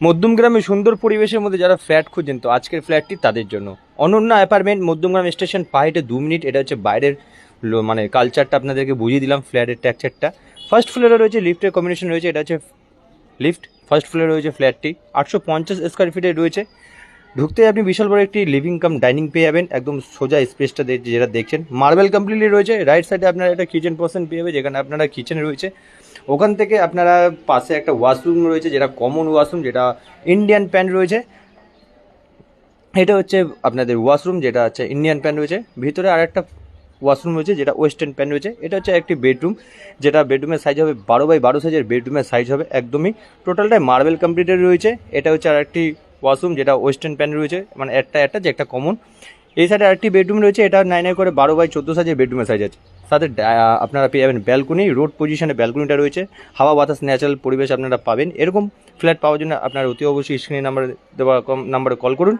মধ্যমগ্রামে সুন্দর পরিবেশের মধ্যে যারা ফ্ল্যাট খুঁজছেন, তো আজকের ফ্ল্যাটটি তাদের জন্য। অনন্যা অ্যাপার্টমেন্ট, মধ্যমগ্রাম স্টেশন, পাহাড়ে 2 মিনিট। এটা হচ্ছে বাইরের মানে কালচারটা আপনাদেরকে বুঝিয়ে দিলাম, ফ্ল্যাটের টেক্সচারটা। ফার্স্ট ফ্লোরে রয়েছে লিফটের কম্বিনেশন রয়েছে, এটা হচ্ছে লিফট। ফার্স্ট ফ্লোরে রয়েছে ফ্ল্যাটটি, 850 স্কোয়ার ফিটে রয়েছে। ঢুকতেই আপনি বিশাল বড় একটি লিভিং কাম ডাইনিং পেয়ে যাবেন, একদম সোজা স্পেসটা যেটা দেখছেন মার্বেল কমপ্লিটলি রয়েছে। রাইট সাইডে আপনারা একটা কিচেন পোর্শন পেয়ে যাবে, যেখানে আপনারা কিচেন রয়েছে। ওখান থেকে আপনারা পাশে একটা ওয়াশরুম রয়েছে, যেটা কমন ওয়াশরুম, যেটা ইন্ডিয়ান প্যান রয়েছে। এটা হচ্ছে আপনাদের ওয়াশরুম, যেটা হচ্ছে ইন্ডিয়ান প্যান রয়েছে। ভিতরে আর একটা ওয়াশরুম রয়েছে, যেটা ওয়েস্টার্ন প্যান রয়েছে। এটা হচ্ছে একটি বেডরুম, যেটা বেডরুমের সাইজ হবে 12x12 সাইজের বেডরুমের সাইজ হবে একদমই। টোটালটাই মার্বেল কমপ্লিটেড রয়েছে। এটা হচ্ছে আর একটি ওয়াশরুম, যেটা ওয়েস্টার্ন প্যান রয়েছে, মানে একটা যে একটা কমন। এই সাইডে আরেকটি বেডরুম রয়েছে, এটা 9 করে 12x14 সাইজের বেডরুমের সাইজ আছে। সাথে আপনারা পেয়ে যাবেন ব্যালকনি, রোড পজিশনে ব্যালকনিটা রয়েছে। হাওয়া বাতাস ন্যাচারাল পরিবেশ আপনারা পাবেন। এরকম ফ্ল্যাট পাওয়ার জন্য আপনারা অতি অবশ্যই স্ক্রিনে নাম্বার দেওয়া নাম্বারে কল করুন।